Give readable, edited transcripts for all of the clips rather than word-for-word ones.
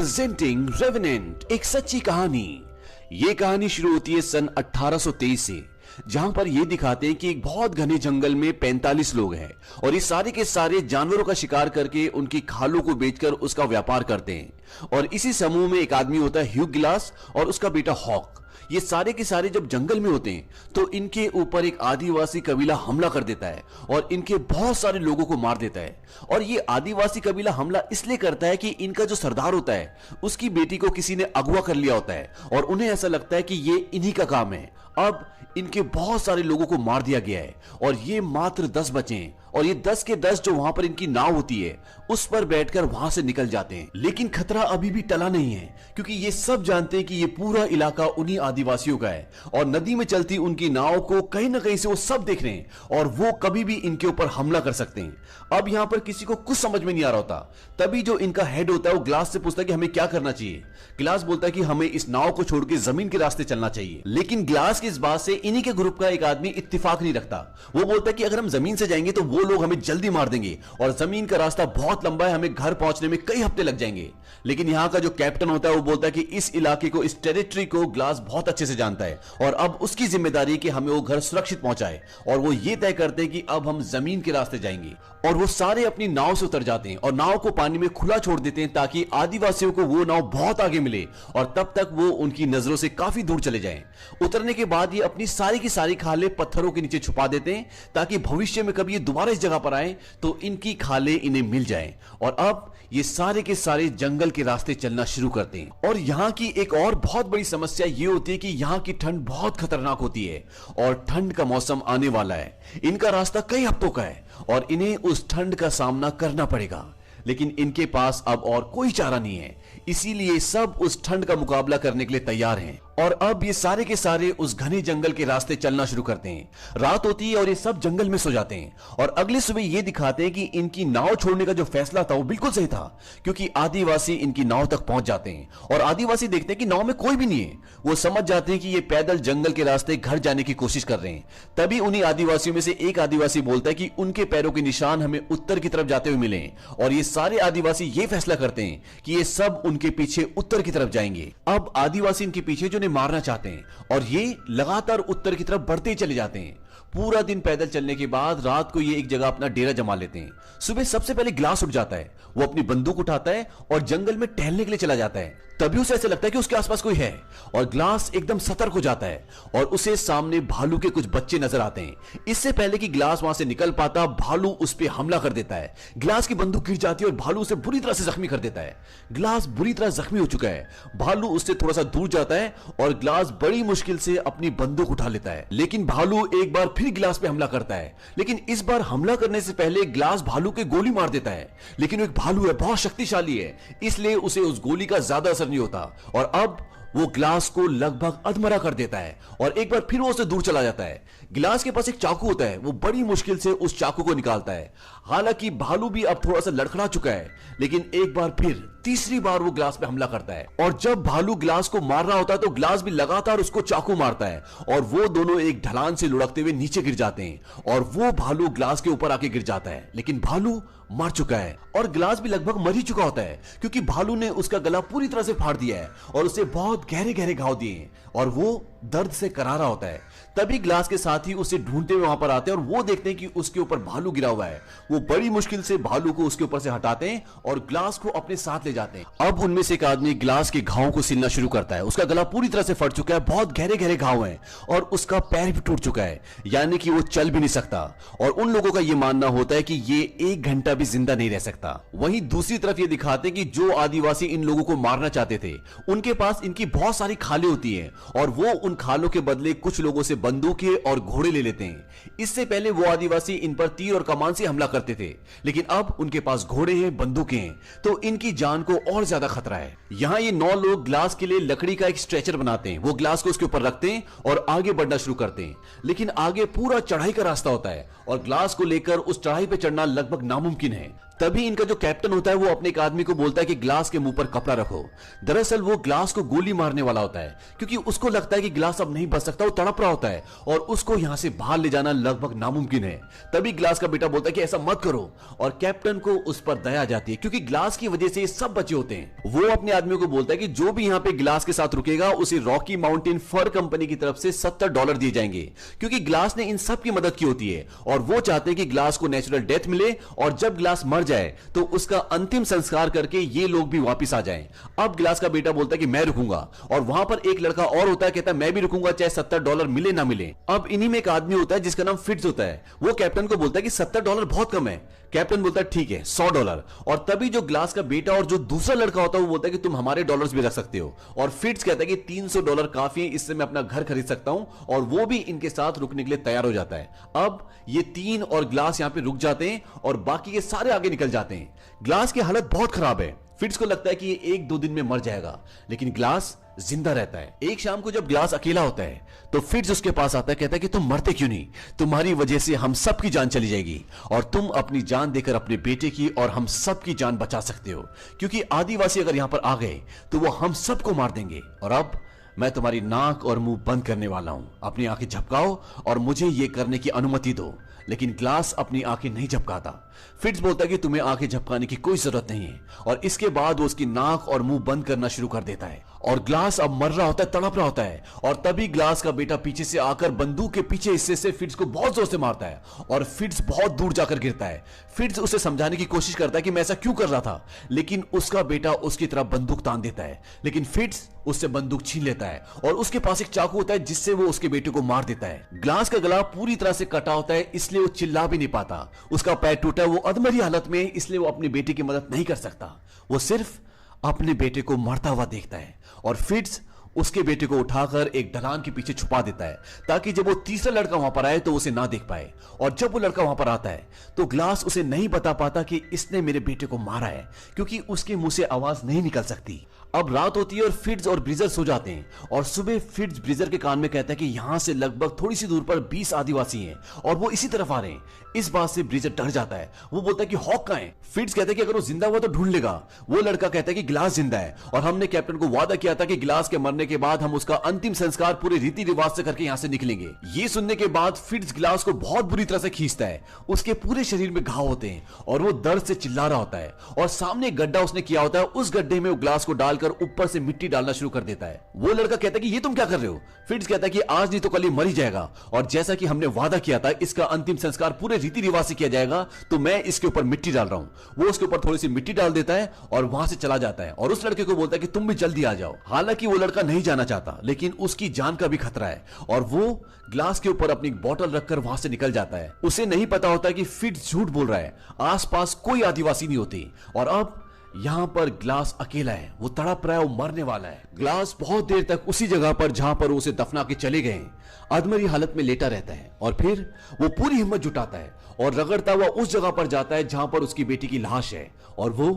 Presenting revenant, एक सच्ची कहानी। ये कहानी शुरू होती है सन 1823 से, जहां पर ये दिखाते हैं कि एक बहुत घने जंगल में 45 लोग हैं और ये सारे के सारे जानवरों का शिकार करके उनकी खालों को बेचकर उसका व्यापार करते हैं। और इसी समूह में एक आदमी होता है ह्यू ग्लास और उसका बेटा हॉक। ये सारे के सारे जब जंगल में होते हैं तो इनके ऊपर एक आदिवासी कबीला हमला कर देता है और इनके बहुत सारे लोगों को मार देता है। और ये आदिवासी कबीला हमला इसलिए करता है कि इनका जो सरदार होता है उसकी बेटी को किसी ने अगवा कर लिया होता है और उन्हें ऐसा लगता है कि ये इन्हीं का काम है। अब इनके बहुत सारे लोगों को मार दिया गया है और ये मात्र 10 बचे हैं और ये 10 के 10 जो वहां पर इनकी नाव होती है उस पर बैठकर वहां से निकल जाते हैं। लेकिन खतरा अभी भी टला नहीं है, क्योंकि ये सब जानते हैं कि ये पूरा इलाका उन्हीं आदिवासियों का है और नदी में चलती उनकी नाव को कहीं ना कहीं से वो सब देख रहे हैं और वो कभी भी इनके ऊपर हमला कर सकते हैं। अब यहां पर किसी को कुछ समझ में नहीं आ रहा होता। तभी जो इनका हेड होता है वो ग्लास से पूछता है कि हमें क्या करना चाहिए। ग्लास बोलता है कि हमें इस नाव को छोड़ के जमीन के रास्ते चलना चाहिए। लेकिन ग्लास की इस बात से इन्हीं के ग्रुप का एक आदमी इत्तेफाक नहीं रखता। वो बोलता है कि अगर हम जमीन से जाएंगे तो वो लोग हमें जल्दी मार देंगे और जमीन का रास्ता बहुत लंबा है, हमें घर पहुंचने में कई हफ्ते लग जाएंगे। लेकिन यहां का जो कैप्टन होता है वो बोलता है कि इस इलाके को, इस टेरिटरी को ग्लास बहुत अच्छे से जानता है और अब उसकी जिम्मेदारी है कि हमें वो घर सुरक्षित पहुंचाए। और वो ये तय करते हैं कि अब हम जमीन के रास्ते जाएंगे और वो सारे अपनी नाव से उतर जाते हैं और नाव को पानी में खुला छोड़ देते हैं ताकि आदिवासियों को वो नाव बहुत आगे मिले और तब तक वो उनकी नजरों से काफी दूर चले जाएं। उतरने के बाद ये अपनी सारी की सारी खालें पत्थरों के नीचे छुपा देते हैं ताकि भविष्य में कभी ये दोबारा इस जगह पर आए तो इनकी खालें इन्हें मिल जाएं। और अब ये सारे के सारे जंगल के रास्ते चलना शुरू करते हैं। और यहाँ की एक और बहुत बड़ी समस्या ये होती है कि यहाँ की ठंड बहुत खतरनाक होती है और ठंड का मौसम आने वाला है। इनका रास्ता कई हफ्तों का है और इन्हें उस ठंड का सामना करना पड़ेगा। लेकिन इनके पास अब और कोई चारा नहीं है, इसीलिए सब उस ठंड का मुकाबला करने के लिए तैयार हैं। और अब ये सारे के सारे उस घने जंगल के रास्ते चलना शुरू करते हैं। रात होती है और ये सब जंगल में सो जाते हैं और अगली सुबह ये दिखाते हैं कि इनकी नाव छोड़ने का जो फैसला था वो बिल्कुल सही था, क्योंकि आदिवासी इनकी नाव तक पहुंच जाते हैं और आदिवासी देखते हैं कि नाव में कोई भी नहीं है। वो समझ जाते हैं कि ये पैदल जंगल के रास्ते घर जाने की कोशिश कर रहे हैं। तभी उन्हीं आदिवासियों में से एक आदिवासी बोलता है कि उनके पैरों के निशान हमें उत्तर की तरफ जाते हुए मिले और ये सारे आदिवासी ये फैसला करते हैं कि ये सब उनके पीछे उत्तर की तरफ जाएंगे। अब आदिवासी इनके पीछे जो मारना चाहते हैं और ये लगातार उत्तर की तरफ बढ़ते ही चले जाते हैं। पूरा दिन पैदल चलने के बाद रात को ये एक जगह अपना डेरा जमा लेते हैं। सुबह सबसे पहले ग्लास उठ जाता है, वो अपनी बंदूक उठाता है और जंगल में टहलने के लिए चला जाता है। तभी उसे ऐसा लगता है कि उसके आसपास कोई है और ग्लास एकदम सतर्क हो जाता है और उसे सामने भालू के कुछ बच्चे नजर आते हैं। इससे पहले कि ग्लास वहां से निकल पाता, भालू उस पर हमला कर देता है। ग्लास की बंदूक गिर जाती है और भालू उसे बुरी तरह से जख्मी कर देता है। ग्लास बुरी तरह जख्मी हो चुका है। भालू उससे थोड़ा सा दूर जाता है और ग्लास बड़ी मुश्किल से अपनी बंदूक उठा लेता है। लेकिन भालू एक बार फिर ग्लास पे हमला करता है, लेकिन इस बार हमला करने से पहले ग्लास भालू के गोली मार देता है। लेकिन वो एक भालू है, बहुत शक्तिशाली है, इसलिए उसे उस गोली का ज्यादा असर नहीं होता और अब वो ग्लास को लगभग अधमरा कर देता है और एक बार फिर वो उससे दूर चला जाता है। ग्लास के पास एक चाकू होता है, वो बड़ी मुश्किल से उस चाकू को निकालता है। हालांकि भालू भी अब थोड़ा सा लड़खड़ा चुका है, लेकिन एक बार फिर तीसरी बार वो ग्लास पे हमला करता है और जब भालू ग्लास को मार रहा होता है तो ग्लास भी लगातार उसको चाकू मारता है और वो दोनों एक ढलान से लुढ़कते हुए नीचे गिर जाते हैं और वो भालू ग्लास के ऊपर आके गिर जाता है। लेकिन भालू मर चुका है और ग्लास भी लगभग मर ही चुका होता है, क्योंकि भालू ने उसका गला पूरी तरह से फाड़ दिया है और उसे बहुत गहरे गहरे घाव दिए हैं और वो दर्द से करारा होता है। तभी ग्लास के साथी उसे ढूंढते हुए वहां पर आते हैं और वो देखते हैं कि उसके ऊपर भालू गिरा हुआ है। वो बड़ी मुश्किल से भालू को उसके ऊपर से हटाते हैं और ग्लास को अपने साथ ले जाते हैं। अब उनमें से एक आदमी ग्लास के घावों को सिलना शुरू करता है। उसका गला पूरी तरह से फट चुका है, बहुत गहरे गहरे घाव हैं और उसका पैर भी टूट चुका है, यानी कि वो चल भी नहीं सकता। और उन लोगों का ये मानना होता है कि ये 1 घंटा भी जिंदा नहीं रह सकता। वहीं दूसरी तरफ ये दिखाते हैं कि जो आदिवासी इन लोगों को मारना चाहते थे उनके पास इनकी बहुत सारी खालें होती हैं और वो उन खालों के बदले कुछ लोगों से बंदूकें और घोड़े ले लेते हैं। इससे पहले वो आदिवासी इन पर तीर और कमान से हमला करते थे, लेकिन अब उनके पास घोड़े हैं, बंदूकें हैं, तो इनकी जान को और ज्यादा खतरा है। यहाँ ये 9 लोग ग्लास के लिए लकड़ी का एक स्ट्रेचर बनाते हैं। वो ग्लास को उसके ऊपर रखते हैं और आगे बढ़ना शुरू करते हैं, लेकिन आगे पूरा चढ़ाई का रास्ता होता है और ग्लास को लेकर उस चढ़ाई पर चढ़ना लगभग नामुमकिन है। तभी इनका जो कैप्टन होता है वो अपने एक आदमी को बोलता है कि ग्लास के मुंह पर कपड़ा रखो। दरअसल वो ग्लास को गोली मारने वाला होता है, क्योंकि उसको लगता है कि ग्लास अब नहीं बच सकता, वो तड़प रहा होता है और उसको यहां से बाहर ले जाना लगभग नामुमकिन है। तभी ग्लास का बेटा बोलता है कि ऐसा मत करो, और कैप्टन को उस पर दया आ जाती है, क्योंकि ग्लास की वजह से ये सब बचे होते हैं। वो अपने आदमी को बोलता है कि जो भी यहाँ पे ग्लास के साथ रुकेगा उसे रॉकी माउंटेन फर कंपनी की तरफ से $70 दिए जाएंगे, क्योंकि ग्लास ने इन सब की मदद की होती है और वो चाहते हैं कि ग्लास को नेचुरल डेथ मिले और जब ग्लास मर जाए तो उसका अंतिम संस्कार करके ये लोग भी वापस आ जाएं। अब ग्लास का बेटा बोलता है कि मैं रुकूंगा, और वहां पर एक लड़का और होता है, कहता है मैं भी रुकूंगा चाहे $70 मिले ना मिले। अब इन्हीं में एक आदमी होता है जिसका नाम फिट्ज होता है। वो कैप्टन को बोलता है कि $70 बहुत कम है। कैप्टन बोलता है ठीक है $100, और तभी जो ग्लास का बेटा और जो दूसरा लड़का होता है वो बोलता है कि तुम हमारे डॉलर्स भी रख सकते हो, और फिट्ज कहता है कि $300 काफी है, इससे मैं अपना घर खरीद सकता हूं, और वो भी इनके साथ रुकने के लिए तैयार हो जाता है। अब ये तीन और ग्लास यहां पे रुक जाते हैं और बाकी के सारे आगे निकल जाते हैं। ग्लास की हालत बहुत खराब है। फिट्ज को लगता है कि ये 1-2 दिन में मर जाएगा, लेकिन ग्लास जिंदा रहता है। एक शाम को जब ग्लास अकेला होता है तो फिट्ज उसके पास आता है, कहता है कि तुम मरते क्यों नहीं, तुम्हारी वजह से हम सब की जान चली जाएगी और तुम अपनी जान देकर अपने बेटे की और हम सब की जान बचा सकते हो, क्योंकि आदिवासी अगर यहां पर आ गए तो वो हम सबको मार देंगे। और अब मैं तुम्हारी नाक और मुंह बंद करने वाला हूं, अपनी आंखें झपकाओ और मुझे यह करने की अनुमति दो। लेकिन ग्लास अपनी आंखें नहीं झपकाता। फिट्ज बोलता है कि तुम्हें आंखें झपकाने की कोई जरूरत नहीं है, और इसके बाद वो उसकी नाक और मुंह बंद करना शुरू कर देता है। और ग्लास अब मर रहा होता है, तड़प रहा होता है, और तभी ग्लास का बेटा पीछे से आकर बंदूक के पीछे हिस्से से फिट्ज को बहुत जोर से मारता है और फिट्ज बहुत दूर जाकर गिरता है। फिट्ज उसे समझाने की कोशिश करता है कि मैं ऐसा क्यों कर रहा था, लेकिन उसका बेटा उसकी तरफ बंदूक तान देता है, लेकिन फिट्ज उससे बंदूक छीन लेता है और उसके पास एक चाकू होता है जिससे वो उसके बेटे को मार देता है। ग्लास का गला पूरी तरह से कटा होता है, इसलिए वो चिल्ला भी नहीं पाता। उसका पैर टूटा है, वो अधमरी हालत में है, इसलिए वो अपने बेटे की मदद नहीं कर सकता। वो सिर्फ अपने बेटे को मरता हुआ देखता है, और फिट्ज उसके बेटे को उठाकर एक ढलान के पीछे छुपा देता है, ताकि जब वो तीसरा लड़का वहां पर आए तो उसे ना देख पाए। और जब वो लड़का वहां पर आता है तो ग्लास उसे नहीं बता पाता कि इसने मेरे बेटे को मारा है, क्योंकि उसके मुंह से आवाज नहीं निकल सकती। अब रात होती है और फिट्ज और ब्रीजर सो जाते हैं, और सुबह फिट्ज ब्रीजर के कान में कहता है कि यहां से लगभग थोड़ी सी दूर पर 20 आदिवासी हैं और वो इसी तरफ आ रहे हैं। इस बात से ब्रीजर डर जाता है। वो बोलता है कि हॉक कहां है। फिट्ज कहता है कि अगर वो जिंदा हुआ तो ढूंढ लेगा। वो लड़का कहता है कि ग्लास जिंदा है, और हमने कैप्टन को वादा किया था कि ग्लास के मरने के बाद हम उसका अंतिम संस्कार पूरे रीति रिवाज से करके यहां से निकलेंगे। ये सुनने के बाद फिट्ज ग्लास को बहुत बुरी तरह से खींचता है। उसके पूरे शरीर में घाव होते हैं और वो दर्द से चिल्ला रहा होता है, और सामने एक गड्ढा उसने किया होता है, उस गड्ढे में वो ग्लास को डालकर ऊपर से मिट्टी डालना शुरू कर देता है। वो लड़का कहता है कि ये तुम क्या कर रहे हो। फिट्ज कहता है कि आज नहीं तो कल ही मर ही जाएगा, और जैसा कि हमने वादा किया था इसका अंतिम संस्कार पूरे रीति रिवाज से किया जाएगा, तो मैं इसके ऊपर मिट्टी डाल रहा हूं। वो उसके ऊपर थोड़ी सी मिट्टी डाल देता है और वहां से चला जाता है, और उस लड़के को बोलता है कि तुम भी जल्दी आ जाओ। हालांकि वो लड़का नहीं जाना चाहता, लेकिन उसकी जान का भी खतरा है, और वो ग्लास के ऊपर अपनी बोतल रखकर वहां से निकल जाता है। उसे नहीं पता होता कि फिट्ज झूठ बोल रहा है, आसपास कोई आदिवासी नहीं होती, और अब यहां पर ग्लास अकेला है। वो तड़प रहा है, वो मरने वाला है। ग्लास बहुत देर तक उसी जगह पर जहां पर उसे दफना के चले गए अधमरी हालत में लेटा रहता है, और फिर वो पूरी हिम्मत जुटाता है और रगड़ता हुआ उस जगह पर जाता है जहां पर उसकी बेटी की लाश है, और वो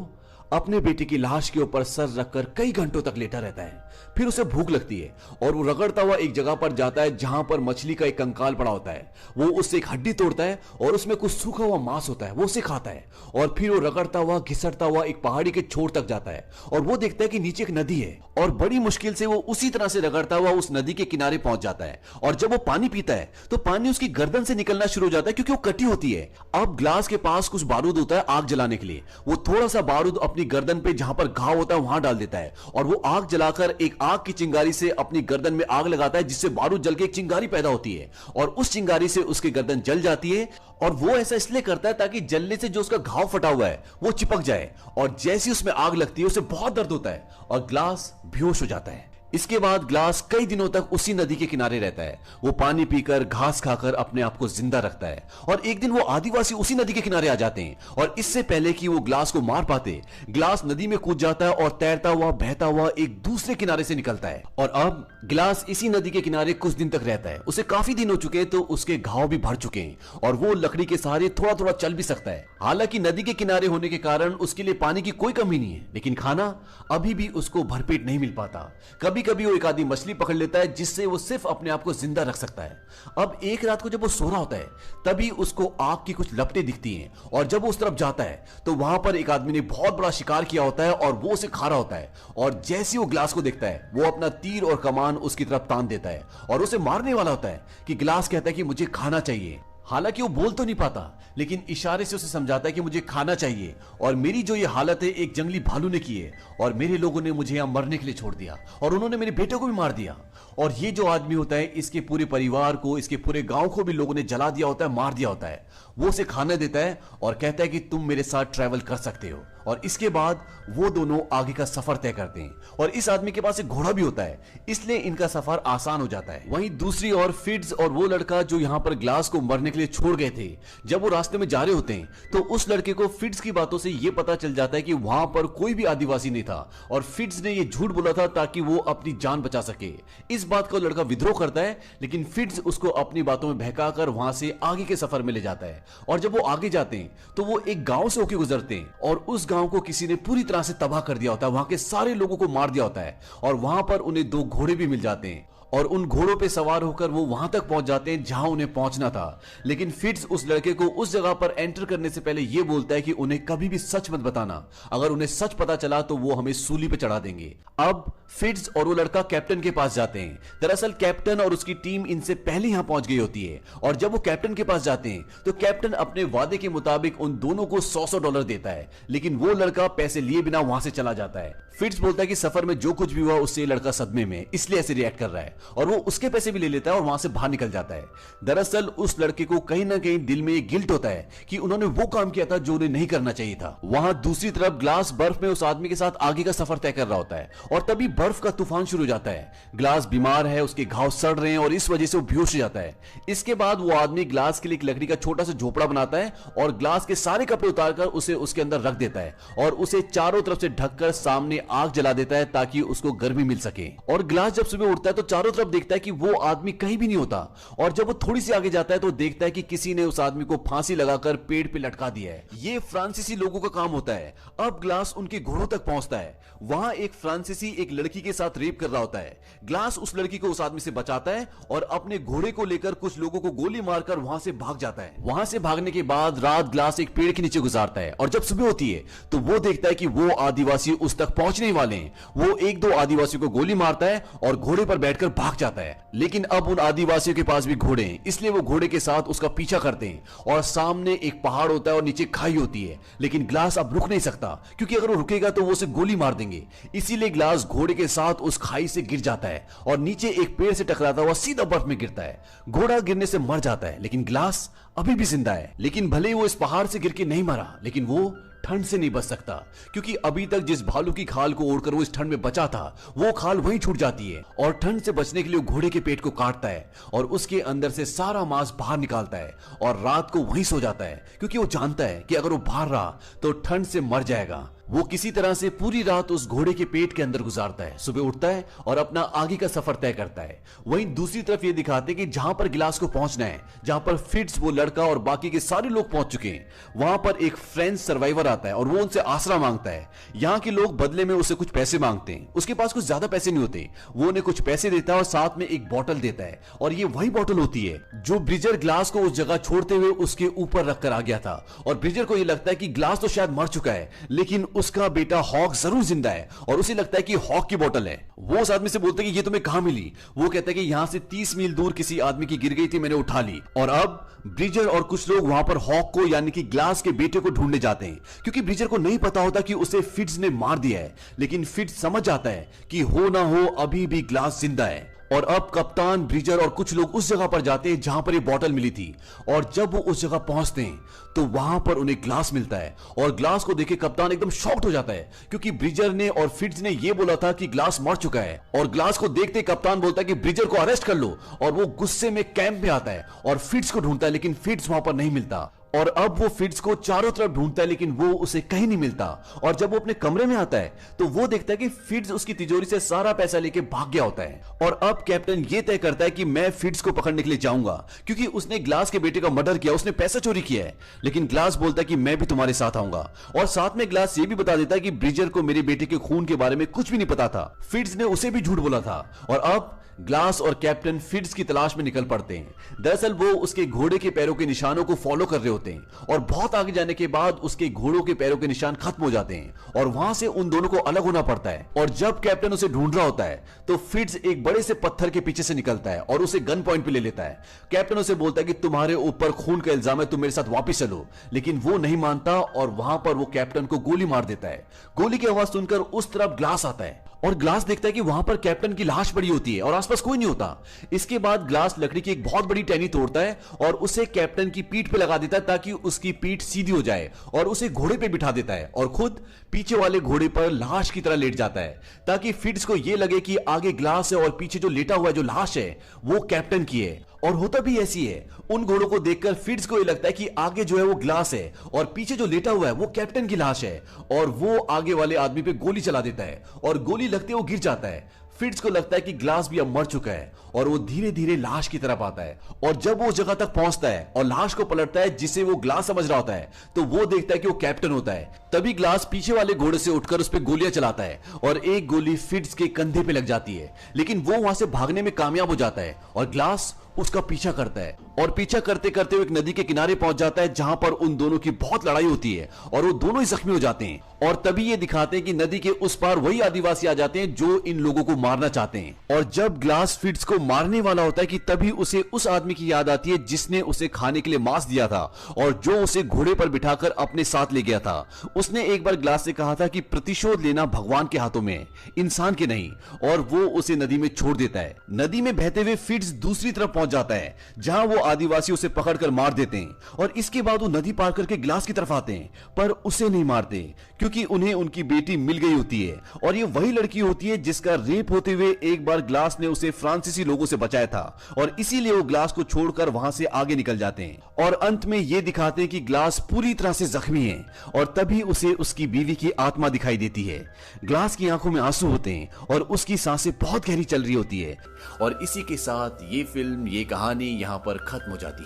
अपने बेटे की लाश के ऊपर सर रखकर कई घंटों तक लेटा रहता है। फिर उसे भूख लगती है और वो रगड़ता हुआ एक जगह पर जाता है जहां पर मछली का एक कंकाल पड़ा होता है। वो उससे एक हड्डी तोड़ता है और उसमें कुछ सूखा हुआ मांस होता है, वो उसे खाता है, और फिर वो रगड़ता हुआ घिसटता हुआ एक पहाड़ी के छोर तक जाता है, और वो देखता है कि नीचे एक नदी है, और बड़ी मुश्किल से वो उसी तरह से रगड़ता हुआ उस नदी के किनारे पहुंच जाता है। और जब वो पानी पीता है तो पानी उसकी गर्दन से निकलना शुरू हो जाता है, क्योंकि वो कटी होती है। अब ग्लास के पास कुछ बारूद होता है आग जलाने के लिए। वो थोड़ा सा बारूद अपनी गर्दन पे जहां पर घाव होता है वहां डाल देता है, और वो आग जलाकर एक आग की चिंगारी से अपनी गर्दन में आग लगाता है, जिससे बारूद जल के एक चिंगारी पैदा होती है, और उस चिंगारी से उसकी गर्दन जल जाती है। और वो ऐसा इसलिए करता है ताकि जलने से जो उसका घाव फटा हुआ है वो चिपक जाए, और जैसी उसमें आग लगती है उसे बहुत दर्द होता है और ग्लास बेहोश हो जाता है। इसके बाद ग्लास कई दिनों तक उसी नदी के किनारे रहता है। वो पानी पीकर घास खाकर अपने आप को जिंदा रखता है, और एक दिन वो आदिवासी उसी नदी के किनारे आ जाते हैं, और इससे पहले कि वो ग्लास को मार पाते, ग्लास नदी में कूद जाता है और तैरता हुआ बहता हुआ एक दूसरे किनारे से निकलता है। और अब ग्लास इसी नदी के किनारे कुछ दिन तक रहता है। उसे काफी दिन हो चुके हैं, तो उसके घाव भी भर चुके हैं, और वो लकड़ी के सहारे थोड़ा थोड़ा चल भी सकता है। हालांकि नदी के किनारे होने के कारण उसके लिए पानी की कोई कमी नहीं है, लेकिन खाना अभी भी उसको भरपेट नहीं मिल पाता। कभी कभी कभी वो एक आदमी मछली पकड़ लेता है जिससे वो सिर्फ अपने आप को जिंदा रख सकता है। अब एक रात को जब वो सो रहा होता है तभी उसको आग की कुछ लपटें दिखती हैं और जब वो उस तरफ जाता है तो वहां पर एक आदमी ने बहुत बड़ा शिकार किया होता है और वो उसे खा रहा होता है। और जैसे वो ग्लास को देखता है वो अपना तीर और कमान उसकी तरफ तान देता है और उसे मारने वाला होता है कि ग्लास कहता है कि मुझे खाना चाहिए। हालांकि वो बोल तो नहीं पाता लेकिन इशारे से उसे समझाता है कि मुझे खाना चाहिए और मेरी जो ये हालत है एक जंगली भालू ने की है और मेरे लोगों ने मुझे यहां मरने के लिए छोड़ दिया और उन्होंने मेरे बेटे को भी मार दिया। और ये जो आदमी होता है इसके पूरे परिवार को, इसके पूरे गांव को भी लोगों ने जला दिया होता है, मार दिया होता है। वो उसे खाना देता है और कहता है कि तुम मेरे साथ ट्रैवल कर सकते हो। और इसके बाद वो दोनों आगे का सफर तय करते हैं और इस आदमी के पास एक घोड़ा भी होता है इसलिए इनका सफर आसान हो जाता है। वहीं दूसरी ओर फिट्ज और वो लड़का जो यहां पर ग्लास को मरने के लिए छोड़ गए थे, जब वो रास्ते में जा रहे होते हैं तो उस लड़के को फिट्ज की बातों से ये पता चल जाता है कि वहां पर कोई भी आदिवासी नहीं था और फिट्ज ने ये झूठ बोला था ताकि वो अपनी जान बचा सके। इस बात को लड़का विद्रोह करता है लेकिन फिट्ज उसको अपनी बातों में बहकाकर वहां से आगे के सफर में ले जाता है। और जब वो आगे जाते हैं तो वो एक गांव से होकर गुजरते हैं और उस गांव को किसी ने पूरी तरह से तबाह कर दिया होता है, वहां के सारे लोगों को मार दिया होता है और वहां पर उन्हें 2 घोड़े भी मिल जाते हैं और उन घोड़ों पे सवार होकर वो वहां तक पहुंच जाते हैं जहां उन्हें पहुंचना था। लेकिन फिट्ज उस लड़के को उस जगह पर एंटर करने से पहले ये बोलता है कि उन्हें कभी भी सच मत बताना, अगर उन्हें सच पता चला तो वो हमें सूली पे चढ़ा देंगे। अब फिट्ज और वो लड़का कैप्टन के पास जाते हैं। दरअसल कैप्टन और उसकी टीम इनसे पहले यहां पहुंच गई होती है और जब वो कैप्टन के पास जाते हैं तो कैप्टन अपने वादे के मुताबिक उन दोनों को $100 देता है लेकिन वो लड़का पैसे लिए बिना वहां से चला जाता है। फिट्ज बोलता है कि सफर में जो कुछ भी हुआ उससे ये लड़का सदमे में इसलिए ऐसे रिएक्ट कर रहा है और वो उसके पैसे भी ले लेता है और वहां से बाहर निकल जाता है। दरअसल उस लड़के को कहीं ना कहीं दिल में एक गिल्ट होता है कि उन्होंने वो काम किया था जो उन्हें नहीं करना चाहिए था। वहां दूसरी तरफ ग्लास बर्फ में उस आदमी के साथ आगे का सफर तय कर रहा होता है और तभी बर्फ का तूफान शुरू हो जाता है। ग्लास बीमार है, उसके घाव सड़ रहे हैं और इस वजह से वो बेहोश हो जाता है। इसके बाद वो आदमी ग्लास के लिए एक लकड़ी का छोटा सा झोपड़ा बनाता है और ग्लास के सारे कपड़े उतारकर उसे उसके अंदर रख देता है और उसे चारों तरफ से ढककर सामने आग जला देता है ताकि उसको गर्मी मिल सके। और ग्लास जब सुबह उठता है तो चारों तरफ देखता है कि वो आदमी कहीं भी नहीं होता और जब वो थोड़ी सी आगे जाता है तो देखता है कि किसी ने उस आदमी को फांसी लगाकर पेड़ पे लटका दिया है। ये फ्रांसीसी लोगों का काम होता है। अब ग्लास उनके घोड़ों तक पहुंचता है। वहां एक फ्रांसीसी एक लड़की के साथ रेप कर रहा होता है। ग्लास उस लड़की को उस आदमी से बचाता है और अपने घोड़े को लेकर कुछ लोगों को गोली मारकर वहां से भाग जाता है। वहां से भागने के बाद रात ग्लास एक पेड़ के नीचे गुजारता है और जब सुबह होती है तो वो देखता है कि वो आदिवासी उस तक पहुंचने वाले हैं। वो 1-2 आदिवासियों को गोली मारता है और घोड़े पर बैठकर भाग जाता है। लेकिन अब उन आदिवासियों के पास भी घोड़े हैं इसलिए वो घोड़े के साथ उसका पीछा करते हैं और सामने एक पहाड़ होता है और नीचे खाई होती है। लेकिन ग्लास अब रुक नहीं सकता क्योंकि अगर वो रुकेगा तो वो उसे गोली मार देंगे। इसीलिए ग्लास घोड़े के साथ उस खाई से गिर जाता है और नीचे एक पेड़ से टकराता हुआ सीधा बर्फ में गिरता है। घोड़ा गिरने से मर जाता है लेकिन ग्लास अभी भी जिंदा है। लेकिन भले ही वो इस पहाड़ से गिर के नहीं मरा लेकिन वो ठंड से नहीं बच सकता क्योंकि अभी तक जिस भालू की खाल को ओढ़कर वो इस ठंड में बचा था वो खाल वहीं छूट जाती है और ठंड से बचने के लिए घोड़े के पेट को काटता है और उसके अंदर से सारा मांस बाहर निकालता है और रात को वहीं सो जाता है क्योंकि वो जानता है कि अगर वो बाहर रहा तो ठंड से मर जाएगा। वो किसी तरह से पूरी रात उस घोड़े के पेट के अंदर गुजारता है, सुबह उठता है और अपना आगे का सफर तय करता है। वहीं दूसरी तरफ ये दिखाते हैं कि जहां पर गिलास को पहुंचना है, जहां पर फिट्ज वो लड़का और बाकी के सारे लोग पहुंच चुके हैं, वहां पर एक फ्रेंच सर्वाइवर आता है और वो उनसे आसरा मांगता है। यहाँ के लोग बदले में उसे कुछ पैसे मांगते हैं। उसके पास कुछ ज्यादा पैसे नहीं होते, वो उन्हें कुछ पैसे देता है और साथ में एक बोतल देता है और ये वही बोतल होती है जो ब्रिजर ग्लास को उस जगह छोड़ते हुए उसके ऊपर रखकर आ गया था। और ब्रिजर को ये लगता है कि ग्लास तो शायद मर चुका है लेकिन उसका बेटा हॉक जरूर जिंदा है और उसे लगता है कि हॉक की बोतल है। वो उस आदमी से बोलता है कि ये तुम्हें कहां मिली? वो कहता है कि यहां से 30 मील दूर किसी आदमी की गिर गई थी, मैंने उठा ली। और अब ब्रिजर और कुछ लोग वहां पर हॉक को यानी कि ग्लास के बेटे को ढूंढने जाते हैं क्योंकि ब्रिजर को नहीं पता होता कि उसे फिट्ज ने मार दिया है। लेकिन फिट्ज समझ जाता है कि हो ना हो अभी भी ग्लास जिंदा है। और अब कप्तान, ब्रिजर और कुछ लोग उस जगह पर जाते हैं जहां पर ये बोतल मिली थी और जब वो उस जगह पहुंचते हैं तो वहां पर उन्हें ग्लास मिलता है और ग्लास को देखे कप्तान एकदम शॉक्ड हो जाता है क्योंकि ब्रिजर ने और फिट्ज ने ये बोला था कि ग्लास मर चुका है। और ग्लास को देखते कप्तान बोलता है कि ब्रिजर को अरेस्ट कर लो और वो गुस्से में कैंप में आता है और फिट्ज को ढूंढता है लेकिन फिट्ज वहां पर नहीं मिलता। और अब वो फिट्ज को चारों तरफ ढूंढता है लेकिन वो उसे कहीं नहीं मिलता। और जब वो अपने कमरे में आता है तो वो देखता है कि फिट्ज उसकी तिजोरी से सारा पैसा लेके भाग गया होता है। और अब कैप्टन ये तय करता है कि मैं फिट्ज को पकड़ने के लिए जाऊंगा क्योंकि उसने ग्लास के बेटे का मर्डर किया, उसने पैसा चोरी किया है। लेकिन ग्लास बोलता है कि मैं भी तुम्हारे साथ आऊंगा। और साथ में ग्लास ये भी बता देता है कि ब्रिजर को मेरे बेटे के खून के बारे में कुछ भी नहीं पता था, फिट्ज ने उसे भी झूठ बोला था। और अब ग्लास और कैप्टन फिट्ज की तलाश में निकल पड़ते हैं। दरअसल वो उसके घोड़े के पैरों के निशानों को फॉलो कर रहे होते हैं और बहुत आगे जाने के बाद उसके घोड़ों के पैरों के निशान खत्म हो जाते हैं और वहां से उन दोनों को अलग होना पड़ता है। और जब कैप्टन उसे ढूंढ रहा होता है तो फिट्ज एक बड़े से पत्थर के पीछे से निकलता है और उसे गन पॉइंट पे ले लेता है। कैप्टन उसे बोलता है कि तुम्हारे ऊपर खून का इल्जाम है, तुम मेरे साथ वापस चलो। लेकिन वो नहीं मानता और वहां पर वो कैप्टन को गोली मार देता है। गोली की आवाज सुनकर उस तरफ ग्लास आता है और ग्लास देखता है कि वहां पर कैप्टन की लाश पड़ी होती है और आसपास कोई नहीं होता। इसके बाद ग्लास लकड़ी की एक बहुत बड़ी टहनी तोड़ता है और उसे कैप्टन की पीठ पे लगा देता है ताकि उसकी पीठ सीधी हो जाए और उसे घोड़े पे बिठा देता है और खुद पीछे वाले घोड़े पर लाश की तरह लेट जाता है ताकि फिट्ज को यह लगे कि आगे ग्लास है और पीछे जो लेटा हुआ है जो लाश है वो कैप्टन की है। और होता भी ऐसी है। उन घोड़ों को देखकर फिट्ज को यह लगता है कि आगे जो है वो ग्लास है और पीछे जो लेटा हुआ है वो कैप्टन की लाश है। और वो आगे वाले आदमी पे गोली चला देता है और गोली लगते वो गिर जाता है। फिट्ज को लगता है कि ग्लास भी अब मर चुका है और वो धीरे धीरे लाश की तरफ आता है। और जब वो उस जगह तक पहुंचता है और लाश को पलटता है जिसे वो ग्लास समझ रहा होता है तो वो देखता है कि वो कैप्टन होता है। तभी ग्लास पीछे वाले घोड़े से उठकर उस पर गोलियां चलाता है और एक गोली फिट्ज के कंधे पे लग जाती है लेकिन वो वहां से भागने में कामयाब हो जाता है और ग्लास उसका पीछा करता है और पीछा करते करते वो एक नदी के किनारे पहुंच जाता है जहां पर उन दोनों की बहुत लड़ाई होती है और वो दोनों ही जख्मी हो जाते हैं। और तभी ये दिखाते हैं कि नदी के उस पार वही आदिवासी आ जाते हैं जो इन लोगों को मारना चाहते हैं। और जब ग्लास फिट्ज को मारने वाला होता है कि तभी उसे उस आदमी की याद आती है जिसने उसे खाने के लिए मांस दिया था और जो उसे घोड़े पर बिठाकर अपने साथ ले गया था। उसने एक बार ग्लास से कहा था कि प्रतिशोध लेना भगवान के हाथों में है, इंसान के नहीं। और वो उसे नदी में छोड़ देता है। नदी में बहते हुए फिट्ज दूसरी तरफ पहुंच जाता है जहां वो आदिवासी उसे पकड़कर मार देते हैं और इसके बाद वो नदी पार करके ग्लास की तरफ आते हैं पर उसे नहीं मारते क्योंकि उन्हें उनकी बेटी मिल गई होती है और ये वही लड़की होती है जिसका रेप होते हुए एक बार ग्लास ने उसे फ्रांसीसी लोगों से बचाया था और इसीलिए वो ग्लास को छोड़कर वहां से आगे निकल जाते हैं। और अंत में ये दिखाते हैं कि ग्लास पूरी तरह से जख्मी है और तभी उसे उसकी बीवी की आत्मा दिखाई देती है। ग्लास की आंखों में आंसू होते हैं और उसकी सांसें बहुत गहरी चल रही होती है। और इसी के साथ ये फिल्म, ये कहानी यहां पर खत्म हो जाती है।